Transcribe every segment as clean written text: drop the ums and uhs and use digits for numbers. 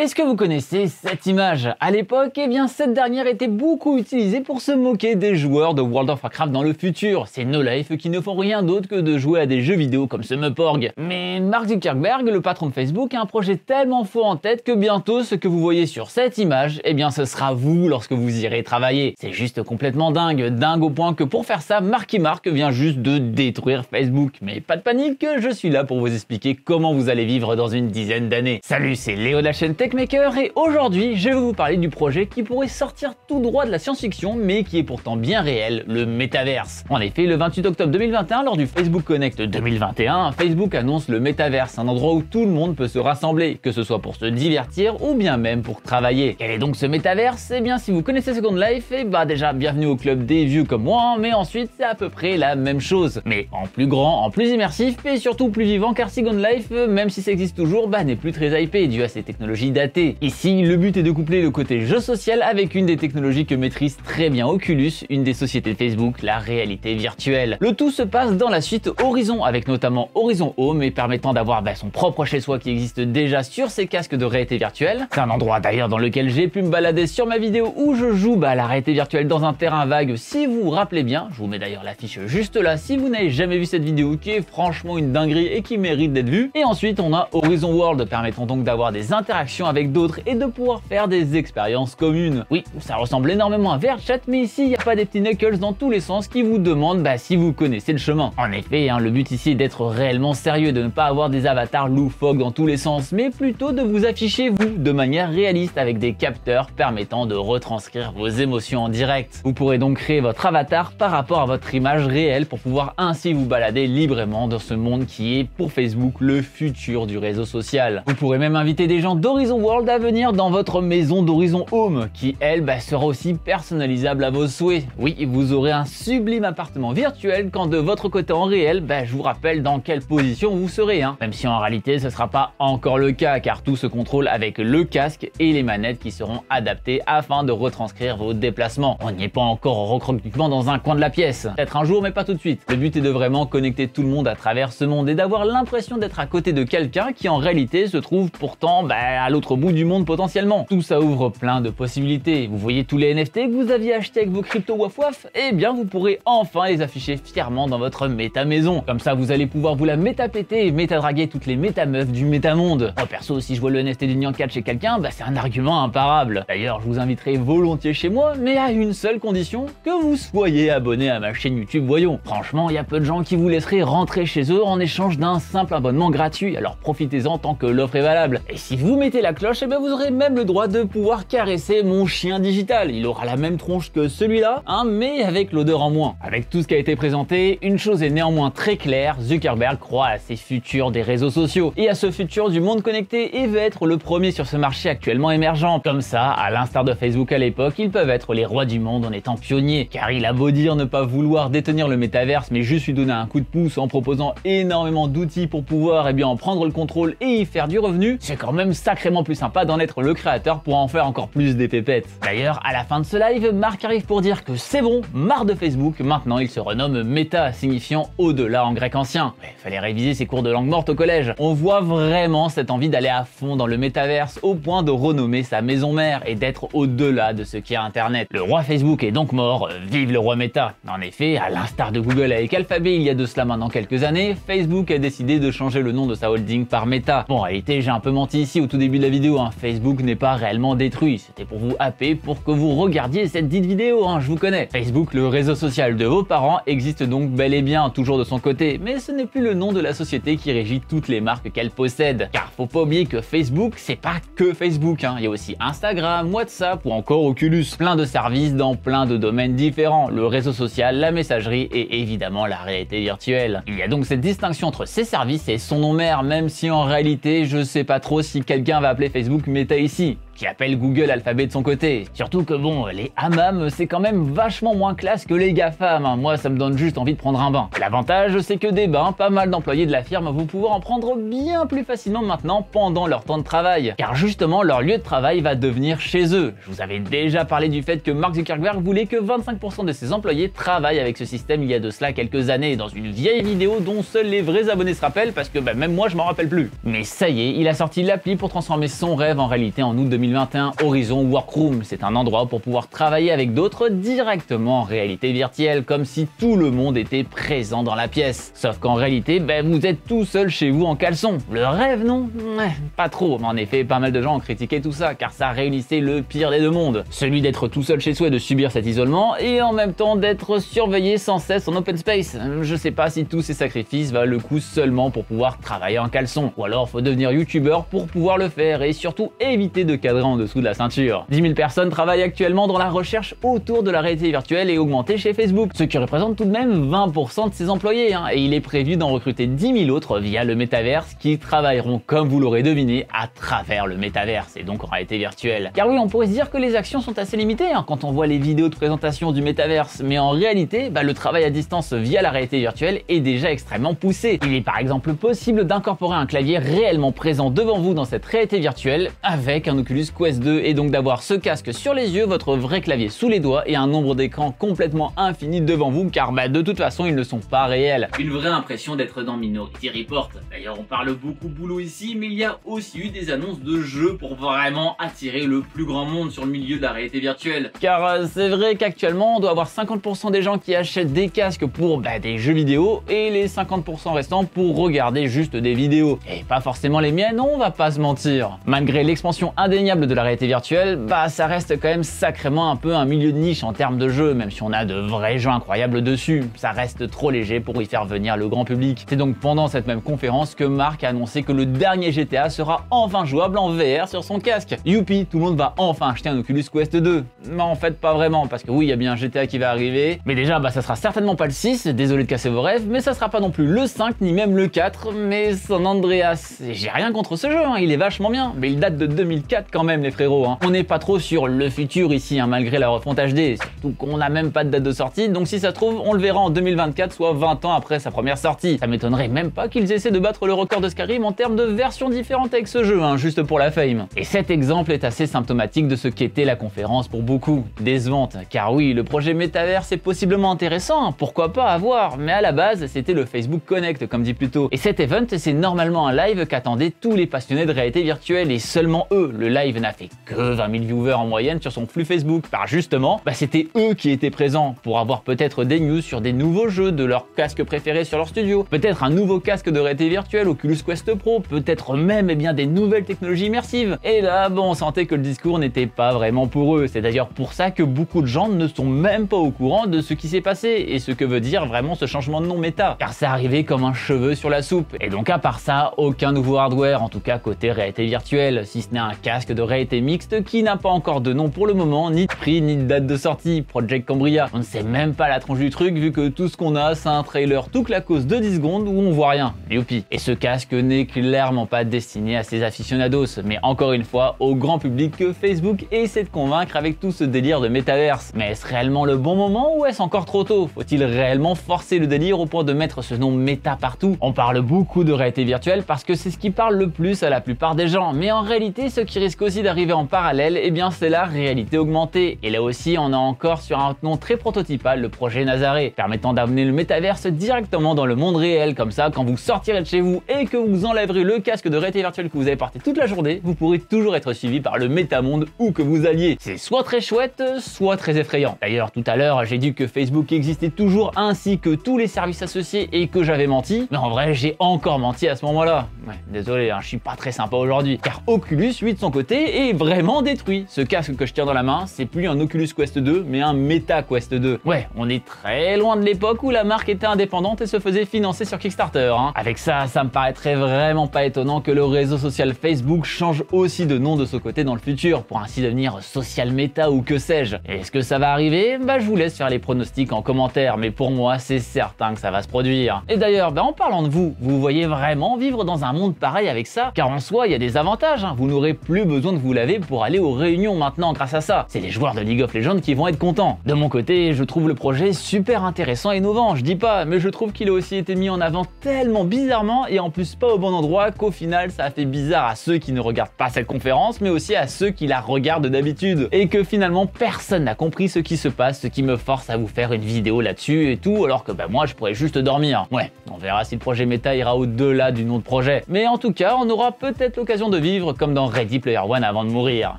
Est-ce que vous connaissez cette image? À l'époque, eh bien cette dernière était beaucoup utilisée pour se moquer des joueurs de World of Warcraft dans le futur. C'est No Life qui ne font rien d'autre que de jouer à des jeux vidéo comme ce Meuporg. Mais Mark Zuckerberg, le patron de Facebook, a un projet tellement fort en tête que bientôt ce que vous voyez sur cette image, eh bien ce sera vous lorsque vous irez travailler. C'est juste complètement dingue au point que pour faire ça, Marky Mark vient juste de détruire Facebook. Mais pas de panique, je suis là pour vous expliquer comment vous allez vivre dans une dizaine d'années. Salut, c'est Léo de la chaîne Techmaker et aujourd'hui, je vais vous parler du projet qui pourrait sortir tout droit de la science-fiction mais qui est pourtant bien réel, le métaverse. En effet, le 28 octobre 2021, lors du Facebook Connect 2021, Facebook annonce le métaverse, un endroit où tout le monde peut se rassembler, que ce soit pour se divertir ou bien même pour travailler. Quel est donc ce métaverse? Eh bien, si vous connaissez Second Life, déjà bienvenue au club des vieux comme moi, mais ensuite c'est à peu près la même chose. Mais en plus grand, en plus immersif et surtout plus vivant car Second Life, même si ça existe toujours, n'est plus très hypé dû à ses technologies datées. Ici, le but est de coupler le côté jeu social avec une des technologies que maîtrise très bien Oculus, une des sociétés de Facebook, la réalité virtuelle. Le tout se passe dans la suite Horizon, avec notamment Horizon Home et permettant d'avoir son propre chez-soi qui existe déjà sur ces casques de réalité virtuelle. C'est un endroit d'ailleurs dans lequel j'ai pu me balader sur ma vidéo où je joue à la réalité virtuelle dans un terrain vague, si vous vous rappelez bien. Je vous mets d'ailleurs l'affiche juste là si vous n'avez jamais vu cette vidéo qui est franchement une dinguerie et qui mérite d'être vue. Et ensuite on a Horizon World permettant donc d'avoir des interactions avec d'autres et de pouvoir faire des expériences communes. Oui, ça ressemble énormément à VRChat, mais ici il n'y a pas des petits knuckles dans tous les sens qui vous demandent si vous connaissez le chemin. En effet, le but ici est d'être réellement sérieux, de ne pas avoir des avatars loufoques dans tous les sens, mais plutôt de vous afficher vous de manière réaliste avec des capteurs permettant de retranscrire vos émotions en direct. Vous pourrez donc créer votre avatar par rapport à votre image réelle pour pouvoir ainsi vous balader librement dans ce monde qui est pour Facebook le futur du réseau social. Vous pourrez même inviter des gens d'Horizon World à venir dans votre maison d'Horizon Home qui elle sera aussi personnalisable à vos souhaits. Oui, vous aurez un sublime appartement virtuel quand de votre côté en réel, je vous rappelle dans quelle position vous serez. Même si en réalité ce sera pas encore le cas car tout se contrôle avec le casque et les manettes qui seront adaptées afin de retranscrire vos déplacements. On n'y est pas encore au recroquement dans un coin de la pièce. Peut-être un jour mais pas tout de suite. Le but est de vraiment connecter tout le monde à travers ce monde et d'avoir l'impression d'être à côté de quelqu'un qui en réalité se trouve pourtant à l'autre bout du monde potentiellement. Tout ça ouvre plein de possibilités. Vous voyez tous les NFT que vous aviez achetés avec vos crypto waf waf, eh bien vous pourrez enfin les afficher fièrement dans votre méta maison. Comme ça vous allez pouvoir vous la méta-péter et méta-draguer toutes les méta-meufs du méta-monde. Moi perso, si je vois le NFT du Nyan 4 chez quelqu'un, c'est un argument imparable. D'ailleurs, je vous inviterai volontiers chez moi, mais à une seule condition, que vous soyez abonné à ma chaîne YouTube Voyons. Franchement, il y a peu de gens qui vous laisseraient rentrer chez eux en échange d'un simple abonnement gratuit, alors profitez-en tant que l'offre est valable. Et si vous mettez la cloche, vous aurez même le droit de pouvoir caresser mon chien digital. Il aura la même tronche que celui-là, mais avec l'odeur en moins. Avec tout ce qui a été présenté, une chose est néanmoins très claire, Zuckerberg croit à ces futurs des réseaux sociaux et à ce futur du monde connecté et veut être le premier sur ce marché actuellement émergent. Comme ça, à l'instar de Facebook à l'époque, ils peuvent être les rois du monde en étant pionniers. Car il a beau dire ne pas vouloir détenir le métaverse, mais juste lui donner un coup de pouce en proposant énormément d'outils pour pouvoir en prendre le contrôle et y faire du revenu, c'est quand même sacrément plus sympa d'en être le créateur pour en faire encore plus des pépettes. D'ailleurs, à la fin de ce live, Mark arrive pour dire que c'est bon, marre de Facebook, maintenant il se renomme Meta, signifiant au-delà en grec ancien. Fallait réviser ses cours de langue morte au collège. On voit vraiment cette envie d'aller à fond dans le métaverse au point de renommer sa maison mère et d'être au-delà de ce qu'est Internet. Le roi Facebook est donc mort, vive le roi Meta. En effet, à l'instar de Google avec Alphabet il y a de cela maintenant quelques années, Facebook a décidé de changer le nom de sa holding par Meta. Bon, en réalité, j'ai un peu menti ici au tout début de la vidéo, Facebook n'est pas réellement détruit, c'était pour vous happer pour que vous regardiez cette dite vidéo, je vous connais. Facebook, le réseau social de vos parents, existe donc bel et bien, toujours de son côté, mais ce n'est plus le nom de la société qui régit toutes les marques qu'elle possède. Car faut pas oublier que Facebook, c'est pas que Facebook, il y a aussi Instagram, WhatsApp ou encore Oculus. Plein de services dans plein de domaines différents, le réseau social, la messagerie et évidemment la réalité virtuelle. Il y a donc cette distinction entre ces services et son nom mère, même si en réalité, je sais pas trop si quelqu'un va appeler Facebook Meta ici. qui appelle Google Alphabet de son côté. Surtout que bon, les hammams c'est quand même vachement moins classe que les GAFAM, hein. Moi ça me donne juste envie de prendre un bain. L'avantage c'est que des bains, pas mal d'employés de la firme vont pouvoir en prendre bien plus facilement maintenant pendant leur temps de travail, car justement leur lieu de travail va devenir chez eux. Je vous avais déjà parlé du fait que Mark Zuckerberg voulait que 25% de ses employés travaillent avec ce système il y a de cela quelques années, dans une vieille vidéo dont seuls les vrais abonnés se rappellent, parce que même moi je m'en rappelle plus. Mais ça y est, il a sorti l'appli pour transformer son rêve en réalité en août 2021, Horizon Workroom. C'est un endroit pour pouvoir travailler avec d'autres directement en réalité virtuelle, comme si tout le monde était présent dans la pièce. Sauf qu'en réalité, vous êtes tout seul chez vous en caleçon. Le rêve, non? Ouais, pas trop. Mais en effet, pas mal de gens ont critiqué tout ça, car ça réunissait le pire des deux mondes. Celui d'être tout seul chez soi et de subir cet isolement, et en même temps d'être surveillé sans cesse en open space. Je sais pas si tous ces sacrifices valent le coup seulement pour pouvoir travailler en caleçon. Ou alors faut devenir youtubeur pour pouvoir le faire, et surtout éviter de cadrer en dessous de la ceinture. 10 000 personnes travaillent actuellement dans la recherche autour de la réalité virtuelle et augmentée chez Facebook, ce qui représente tout de même 20% de ses employés, hein, et il est prévu d'en recruter 10 000 autres via le métaverse qui travailleront, comme vous l'aurez deviné, à travers le métaverse et donc en réalité virtuelle. Car oui, on pourrait se dire que les actions sont assez limitées quand on voit les vidéos de présentation du métaverse, mais en réalité, le travail à distance via la réalité virtuelle est déjà extrêmement poussé. Il est par exemple possible d'incorporer un clavier réellement présent devant vous dans cette réalité virtuelle avec un Oculus Quest 2 et donc d'avoir ce casque sur les yeux, votre vrai clavier sous les doigts et un nombre d'écrans complètement infini devant vous, car de toute façon ils ne sont pas réels. Une vraie impression d'être dans Minority Report. D'ailleurs on parle beaucoup boulot ici, mais il y a aussi eu des annonces de jeux pour vraiment attirer le plus grand monde sur le milieu de la réalité virtuelle. Car c'est vrai qu'actuellement on doit avoir 50% des gens qui achètent des casques pour des jeux vidéo et les 50% restants pour regarder juste des vidéos. Et pas forcément les miennes, on va pas se mentir. Malgré l'expansion indéniable de la réalité virtuelle, ça reste quand même sacrément un peu un milieu de niche en termes de jeux, même si on a de vrais jeux incroyables dessus. Ça reste trop léger pour y faire venir le grand public. C'est donc pendant cette même conférence que Mark a annoncé que le dernier GTA sera enfin jouable en VR sur son casque. Youpi, tout le monde va enfin acheter un Oculus Quest 2. Mais en fait pas vraiment, parce que oui, il y a bien un GTA qui va arriver, mais déjà ça sera certainement pas le 6, désolé de casser vos rêves, mais ça sera pas non plus le 5 ni même le 4, mais San Andreas. Et j'ai rien contre ce jeu, il est vachement bien, mais il date de 2004 quand même les frérots. On n'est pas trop sur le futur ici, malgré la refonte HD, surtout qu'on n'a même pas de date de sortie, donc si ça se trouve on le verra en 2024, soit 20 ans après sa première sortie. Ça m'étonnerait même pas qu'ils essaient de battre le record de Skyrim en termes de versions différentes avec ce jeu, juste pour la fame. Et cet exemple est assez symptomatique de ce qu'était la conférence pour beaucoup. Décevante, car oui, le projet Metaverse est possiblement intéressant, pourquoi pas à voir, mais à la base c'était le Facebook Connect comme dit plus tôt. Et cet event c'est normalement un live qu'attendaient tous les passionnés de réalité virtuelle et seulement eux. Le live n'a fait que 20 000 viewers en moyenne sur son flux Facebook, car justement, c'était eux qui étaient présents pour avoir peut-être des news sur des nouveaux jeux, de leurs casques préférés sur leur studio, peut-être un nouveau casque de réalité virtuelle, Oculus Quest Pro, peut-être même des nouvelles technologies immersives. Et là, on sentait que le discours n'était pas vraiment pour eux. C'est d'ailleurs pour ça que beaucoup de gens ne sont même pas au courant de ce qui s'est passé et ce que veut dire vraiment ce changement de nom méta, car c'est arrivé comme un cheveu sur la soupe. Et donc à part ça, aucun nouveau hardware, en tout cas côté réalité virtuelle, si ce n'est un casque de réalité mixte qui n'a pas encore de nom pour le moment, ni de prix, ni de date de sortie, Project Cambria. On ne sait même pas la tronche du truc vu que tout ce qu'on a, c'est un trailer tout claquos de 10 secondes où on voit rien. Youpi. Et ce casque n'est clairement pas destiné à ses aficionados, mais encore une fois au grand public que Facebook essaie de convaincre avec tout ce délire de métaverse. Mais est-ce réellement le bon moment ou est-ce encore trop tôt? Faut-il réellement forcer le délire au point de mettre ce nom méta partout? On parle beaucoup de réalité virtuelle parce que c'est ce qui parle le plus à la plupart des gens, mais en réalité ce qui risque aussi d'arriver en parallèle, c'est la réalité augmentée. Et là aussi on a encore sur un nom très prototypal le projet Nazaré, permettant d'amener le métaverse directement dans le monde réel. Comme ça, quand vous sortirez de chez vous et que vous enlèverez le casque de réalité virtuelle que vous avez porté toute la journée, vous pourrez toujours être suivi par le métamonde où que vous alliez. C'est soit très chouette, soit très effrayant. D'ailleurs, tout à l'heure, j'ai dit que Facebook existait toujours ainsi que tous les services associés et que j'avais menti, mais en vrai, j'ai encore menti à ce moment-là. Ouais, désolé, je suis pas très sympa aujourd'hui, car Oculus, lui, de son côté, est vraiment détruit. Ce casque que je tiens dans la main, c'est plus un Oculus Quest 2, mais un Meta Quest 2. Ouais, on est très loin de l'époque où la marque était indépendante et se faisait financer sur Kickstarter. Avec ça, ça me paraîtrait vraiment pas étonnant que le réseau social Facebook change aussi de nom de ce côté dans le futur, pour ainsi devenir Social Meta ou que sais-je. Est-ce que ça va arriver? Je vous laisse faire les pronostics en commentaire, mais pour moi, c'est certain que ça va se produire. Et d'ailleurs, en parlant de vous voyez vraiment vivre dans un monde pareil avec ça? Car en soi, il y a des avantages, vous n'aurez plus besoin besoin de vous laver pour aller aux réunions maintenant grâce à ça. C'est les joueurs de League of Legends qui vont être contents. De mon côté, je trouve le projet super intéressant et innovant, je dis pas, mais je trouve qu'il a aussi été mis en avant tellement bizarrement et en plus pas au bon endroit qu'au final ça a fait bizarre à ceux qui ne regardent pas cette conférence, mais aussi à ceux qui la regardent d'habitude. Et que finalement personne n'a compris ce qui se passe, ce qui me force à vous faire une vidéo là-dessus et tout, alors que moi je pourrais juste dormir. Ouais, on verra si le projet méta ira au-delà du nom de projet. Mais en tout cas, on aura peut-être l'occasion de vivre comme dans Ready Player One avant de mourir.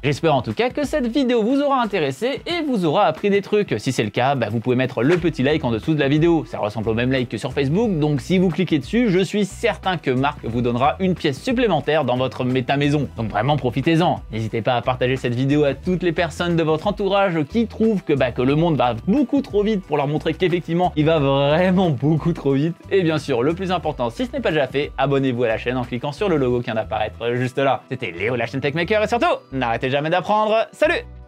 J'espère en tout cas que cette vidéo vous aura intéressé et vous aura appris des trucs. Si c'est le cas, vous pouvez mettre le petit like en dessous de la vidéo. Ça ressemble au même like que sur Facebook, donc si vous cliquez dessus, je suis certain que Marc vous donnera une pièce supplémentaire dans votre méta maison. Donc vraiment profitez-en. N'hésitez pas à partager cette vidéo à toutes les personnes de votre entourage qui trouvent que le monde va beaucoup trop vite pour leur montrer qu'effectivement il va vraiment beaucoup trop vite. Et bien sûr, le plus important, si ce n'est pas déjà fait, abonnez-vous à la chaîne en cliquant sur le logo qui vient d'apparaître juste là. C'était Léo, la chaîne Techmaker, et surtout, n'arrêtez jamais d'apprendre. Salut!